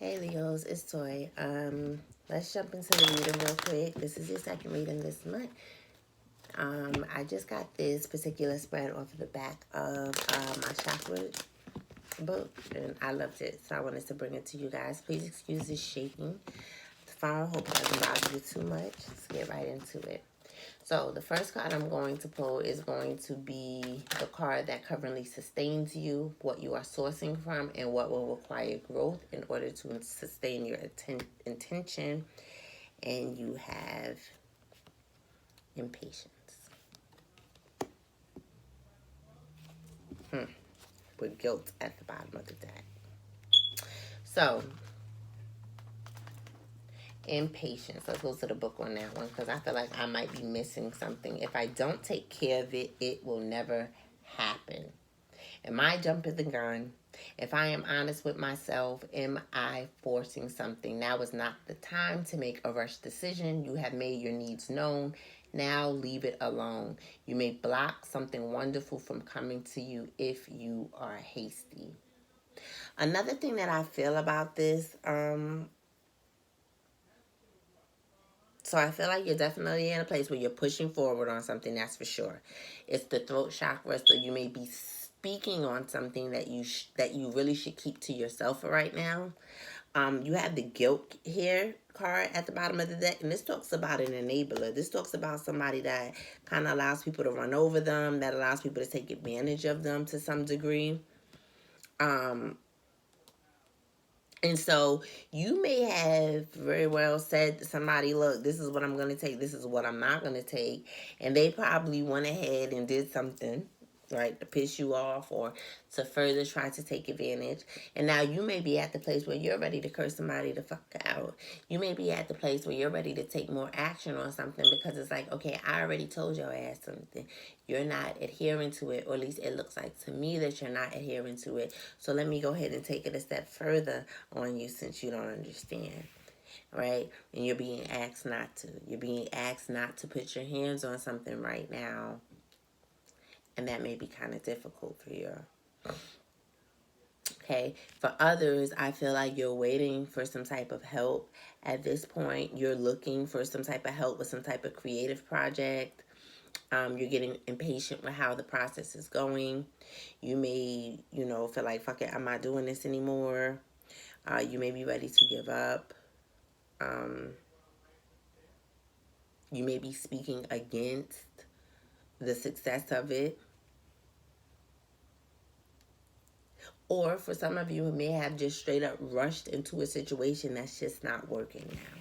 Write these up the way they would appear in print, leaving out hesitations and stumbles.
Hey Leos, it's Toy. Let's jump into the reading real quick. This is your second reading this month. I just got this particular spread off of the back of my Chakra book, and I loved it, so I wanted to bring it to you guys. Please excuse this shaking. The phone, hope it doesn't bother you too much. Let's get right into it. So the first card I'm going to pull is going to be the card that currently sustains you, what you are sourcing from, and what will require growth in order to sustain your intention. And you have impatience. With guilt at the bottom of the deck. So, impatience. Let's go to the book on that one because I feel like I might be missing something. If I don't take care of it, it will never happen. Am I jumping the gun? If I am honest with myself, am I forcing something? Now is not the time to make a rush decision. You have made your needs known. Now leave it alone. You may block something wonderful from coming to you if you are hasty. Another thing that I feel about this, so I feel like you're definitely in a place where you're pushing forward on something, that's for sure. It's the throat chakra, so you may be speaking on something that you really should keep to yourself right now. You have the guilt here card at the bottom of the deck, and this talks about an enabler. This talks about somebody that kind of allows people to run over them, that allows people to take advantage of them to some degree. And so you may have very well said to somebody, look, this is what I'm going to take. This is what I'm not going to take. And they probably went ahead and did something, right, to piss you off or to further try to take advantage. And now you may be at the place where you're ready to curse somebody the fuck out. You may be at the place where you're ready to take more action on something because it's like, okay, I already told your ass something. You're not adhering to it, or at least it looks like to me that you're not adhering to it. So let me go ahead and take it a step further on you since you don't understand. Right? And you're being asked not to. You're being asked not to put your hands on something right now. And that may be kind of difficult for you. Okay. For others, I feel like you're waiting for some type of help. At this point, you're looking for some type of help with some type of creative project. You're getting impatient with how the process is going. You may, feel like, fuck it, I'm not doing this anymore. You may be ready to give up. You may be speaking against the success of it. Or for some of you who may have just straight up rushed into a situation that's just not working now.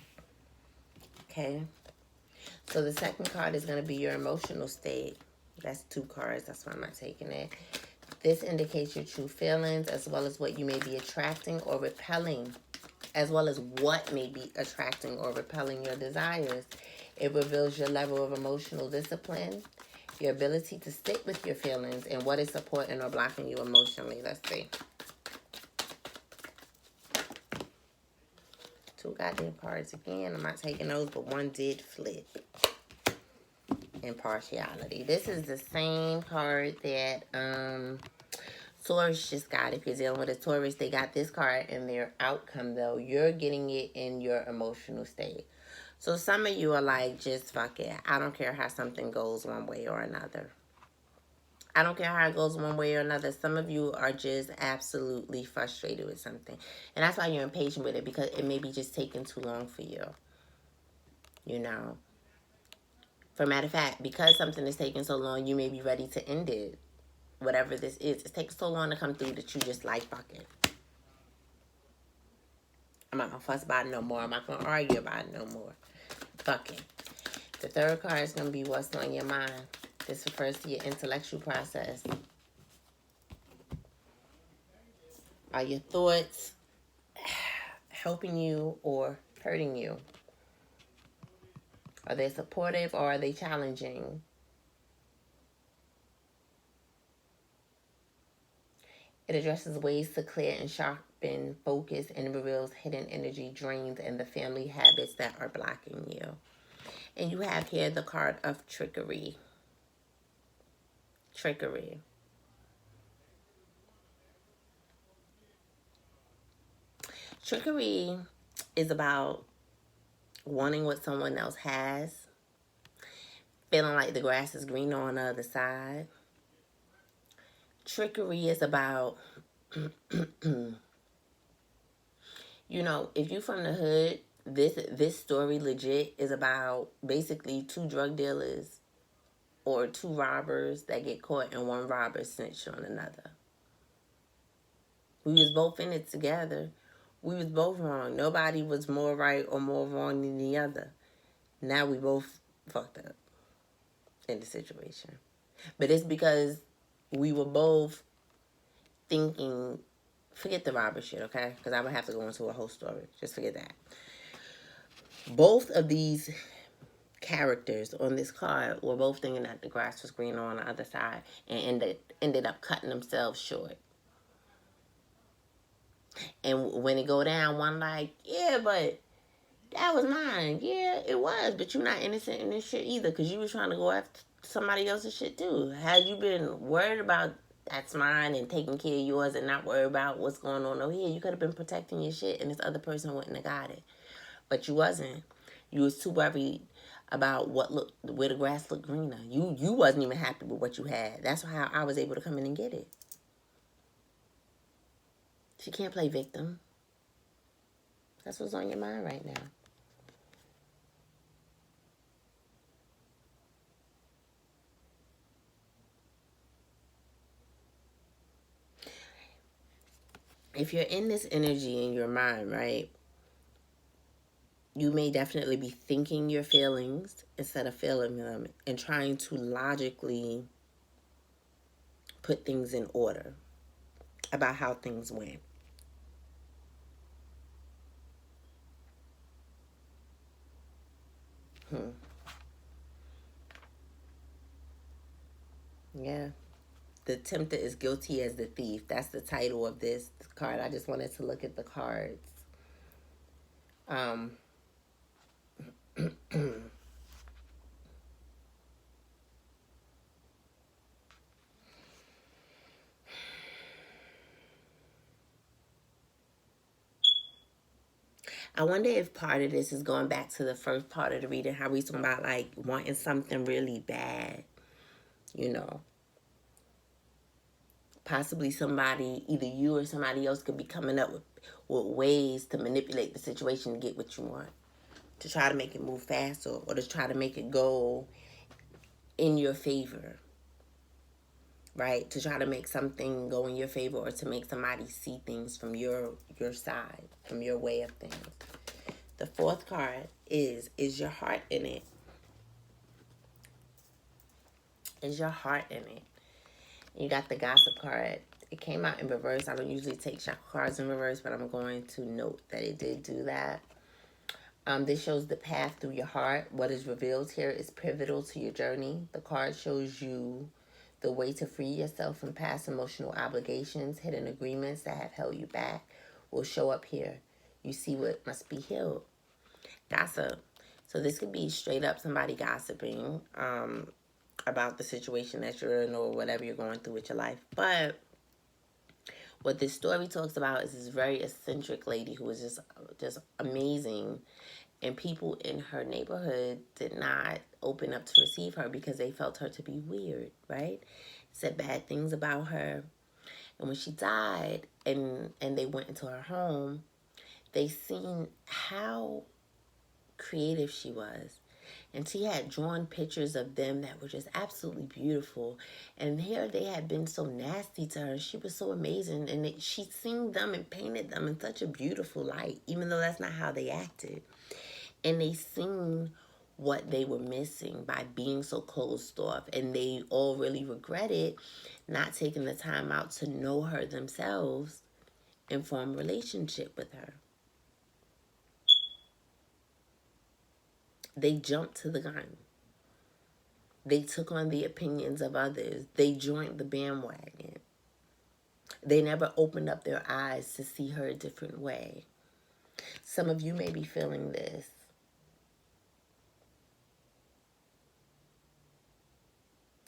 Okay? So the second card is going to be your emotional state. That's 2 cards. That's why I'm not taking it. This indicates your true feelings as well as what you may be attracting or repelling, as well as what may be attracting or repelling your desires. It reveals your level of emotional discipline, your ability to stick with your feelings, and what is supporting or blocking you emotionally. Let's see. 2 goddamn cards again. I'm not taking those, but 1 did flip. Impartiality. This is the same card that Taurus just got. If you're dealing with a Taurus, they got this card in their outcome, though. You're getting it in your emotional state. So some of you are like, just fuck it. I don't care how something goes one way or another. I don't care how it goes one way or another. Some of you are just absolutely frustrated with something. And that's why you're impatient with it, because it may be just taking too long for you. For a matter of fact, because something is taking so long, you may be ready to end it. Whatever this is. It takes so long to come through that you just like, fuck it. I'm not going to fuss about it no more. I'm not going to argue about it no more. Fuck it. The third card is going to be what's on your mind. This refers to your intellectual process. Are your thoughts helping you or hurting you? Are they supportive or are they challenging? It addresses ways to clear and sharpen focus and reveals hidden energy drains and the family habits that are blocking you. And you have here the card of trickery. Trickery. Trickery is about wanting what someone else has, feeling like the grass is greener on the other side. Trickery is about, you know, if you from the hood, this story legit is about basically two drug dealers or two robbers that get caught and one robber snitched on another. We was both in it together. We was both wrong. Nobody was more right or more wrong than the other. Now we both fucked up in the situation. But it's because we were both thinking, forget the robber shit, okay? Because I would have to go into a whole story. Just forget that. Both of these characters on this card were both thinking that the grass was greener on the other side and ended up cutting themselves short. And when it go down, one like, yeah, but that was mine. Yeah, it was, but you're not innocent in this shit either, because you was trying to go after somebody else's shit too. Had you been worried about that's mine and taking care of yours and not worried about what's going on over here, you could have been protecting your shit and this other person wouldn't have got it. But you wasn't. You was too worried about where the grass looked greener. You wasn't even happy with what you had. That's how I was able to come in and get it. She can't play victim. That's what's on your mind right now. If you're in this energy in your mind, right, you may definitely be thinking your feelings instead of feeling them and trying to logically put things in order about how things went. Yeah. The tempter is guilty as the thief. That's the title of this card. I just wanted to look at the cards. I wonder if part of this is going back to the first part of the reading, how we talking about like wanting something really bad, you know. Possibly somebody, either you or somebody else, could be coming up with ways to manipulate the situation to get what you want, to try to make it move faster or to try to make it go in your favor, right? To try to make something go in your favor or to make somebody see things from your side, from your way of things. The fourth card is your heart in it? Is your heart in it? You got the gossip card. It came out in reverse. I don't usually take chakra cards in reverse, but I'm going to note that it did do that. This shows the path through your heart. What is revealed here is pivotal to your journey. The card shows you the way to free yourself from past emotional obligations. Hidden agreements that have held you back will show up here. You see what must be healed. Gossip. So this could be straight up somebody gossiping about the situation that you're in or whatever you're going through with your life. But what this story talks about is this very eccentric lady who was just amazing, and people in her neighborhood did not open up to receive her because they felt her to be weird, right? Said bad things about her. And when she died and they went into her home, they seen how creative she was. And she had drawn pictures of them that were just absolutely beautiful. And here they had been so nasty to her. She was so amazing. And she'd seen them and painted them in such a beautiful light, even though that's not how they acted. And they seen what they were missing by being so closed off. And they all really regretted not taking the time out to know her themselves and form a relationship with her. They jumped to the gun. They took on the opinions of others. They joined the bandwagon. They never opened up their eyes to see her a different way. Some of you may be feeling this.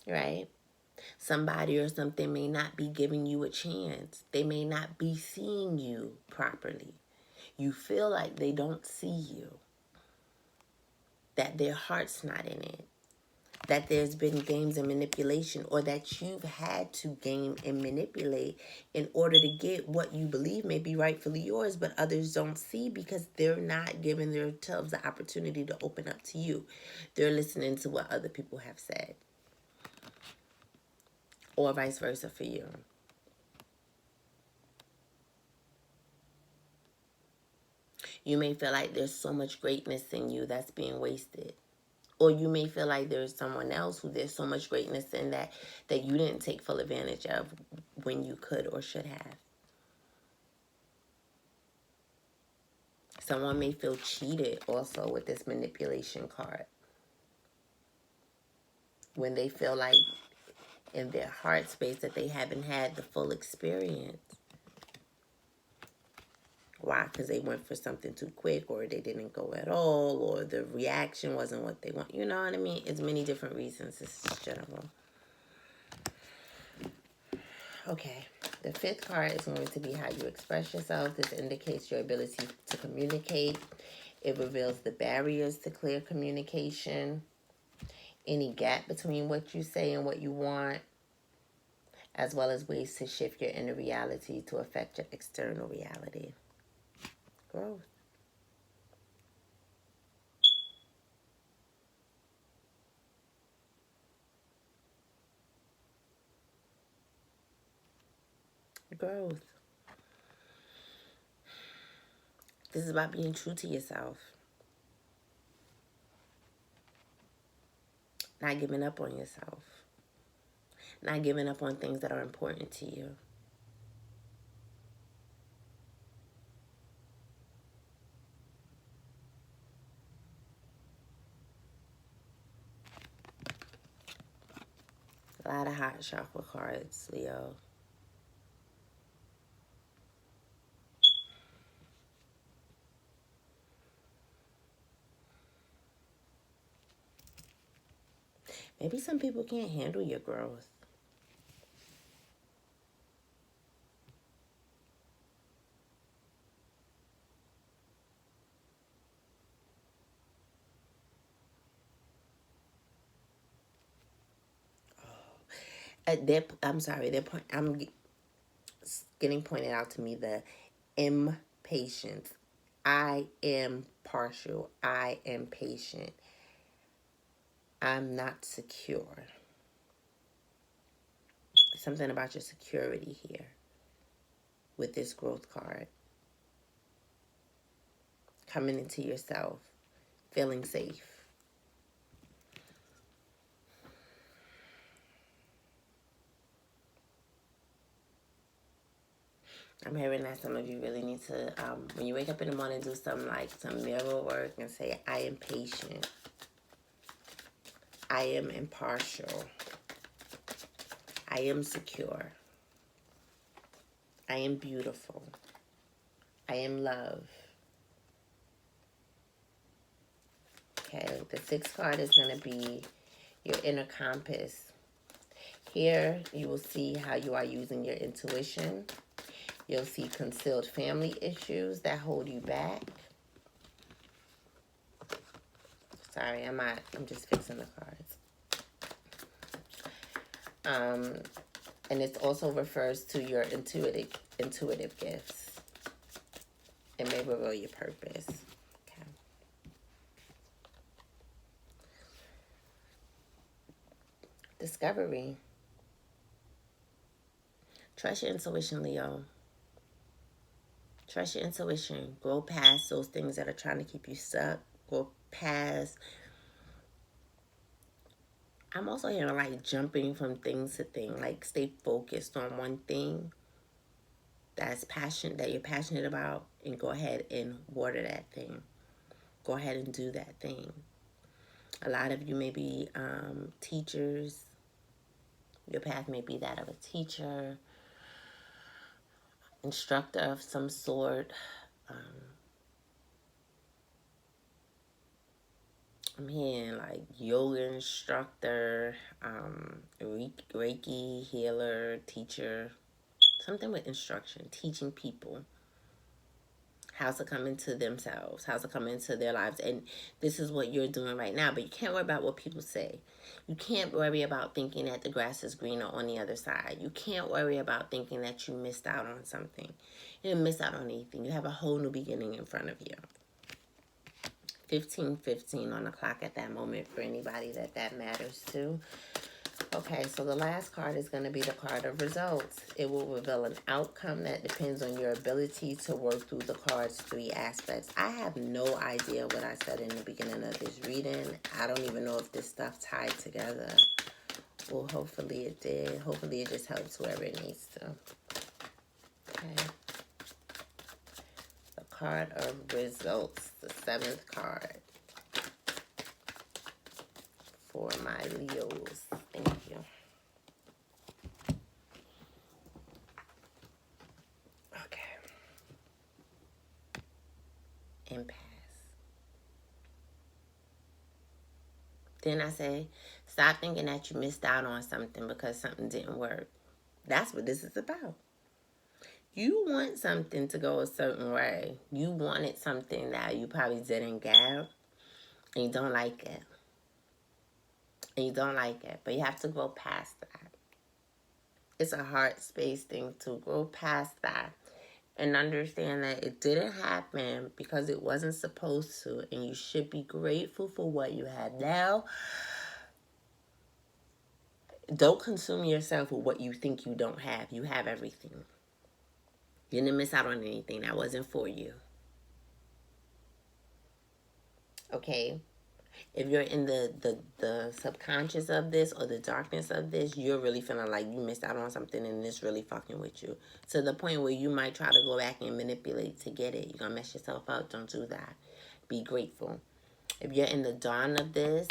Right? Somebody or something may not be giving you a chance. They may not be seeing you properly. You feel like they don't see you, that their heart's not in it, that there's been games and manipulation, or that you've had to game and manipulate in order to get what you believe may be rightfully yours, but others don't see because they're not giving themselves the opportunity to open up to you. They're listening to what other people have said, or vice versa for you. You may feel like there's so much greatness in you that's being wasted. Or you may feel like there's someone else who there's so much greatness in that you didn't take full advantage of when you could or should have. Someone may feel cheated also with this manipulation card. When they feel like in their heart space that they haven't had the full experience. Why? Because they went for something too quick, or they didn't go at all, or the reaction wasn't what they want. You know what I mean? It's many different reasons. This is general. Okay. The fifth card is going to be how you express yourself. This indicates your ability to communicate. It reveals the barriers to clear communication, any gap between what you say and what you want, as well as ways to shift your inner reality to affect your external reality. Growth. Growth. This is about being true to yourself. Not giving up on yourself. Not giving up on things that are important to you. A lot of hot chakra cards, Leo. Maybe some people can't handle your growth. I'm sorry. I'm getting pointed out to me the impatience. I am partial. I am patient. I'm not secure. Something about your security here with this growth card. Coming into yourself, feeling safe. I'm hearing that some of you really need to, when you wake up in the morning, do some mirror work and say, I am patient. I am impartial. I am secure. I am beautiful. I am love. Okay, the sixth card is going to be your inner compass. Here, you will see how you are using your intuition. You'll see concealed family issues that hold you back. Sorry, I'm just fixing the cards. And it also refers to your intuitive gifts. It may reveal your purpose. Okay. Discovery. Trust your intuition, Leo. Trust your intuition. Grow past those things that are trying to keep you stuck. Grow past. I'm also hearing like jumping from thing to thing. Like stay focused on one thing that you're passionate about, and go ahead and water that thing. Go ahead and do that thing. A lot of you may be teachers. Your path may be that of a teacher, instructor of some sort. I'm hearing like yoga instructor, Reiki healer, teacher, something with instruction, teaching people how to come into themselves, how to come into their lives. And this is what you're doing right now. But you can't worry about what people say. You can't worry about thinking that the grass is greener on the other side. You can't worry about thinking that you missed out on something. You didn't miss out on anything. You have a whole new beginning in front of you. 15:15 on the clock at that moment for anybody that matters to. Okay, so the last card is going to be the card of results. It will reveal an outcome that depends on your ability to work through the card's 3 aspects. I have no idea what I said in the beginning of this reading. I don't even know if this stuff tied together. Well, hopefully it did. Hopefully it just helps whoever it needs to. Okay. The card of results, the 7th card for my Leos. Thank you. Okay. Impasse. Then I say, stop thinking that you missed out on something because something didn't work. That's what this is about. You want something to go a certain way. You wanted something that you probably didn't get, and you don't like it. And you don't like it, but you have to go past that. It's a heart space thing to go past that and understand that it didn't happen because it wasn't supposed to, and you should be grateful for what you have now. Don't consume yourself with what you think you don't have. You have everything. You didn't miss out on anything. That wasn't for you. Okay? If you're in the subconscious of this or the darkness of this, you're really feeling like you missed out on something and it's really fucking with you. To the point where you might try to go back and manipulate to get it. You're going to mess yourself up. Don't do that. Be grateful. If you're in the dawn of this,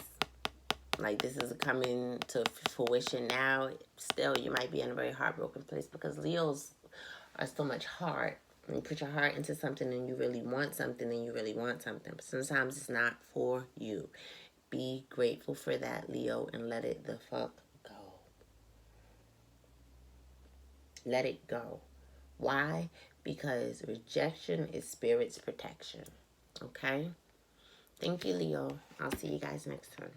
like this is coming to fruition now, still you might be in a very heartbroken place because Leos are so much heart. When you put your heart into something and you really want something and you really want something. But sometimes it's not for you. Be grateful for that, Leo, and let it the fuck go. Let it go. Why? Because rejection is spirit's protection. Okay? Thank you, Leo. I'll see you guys next time.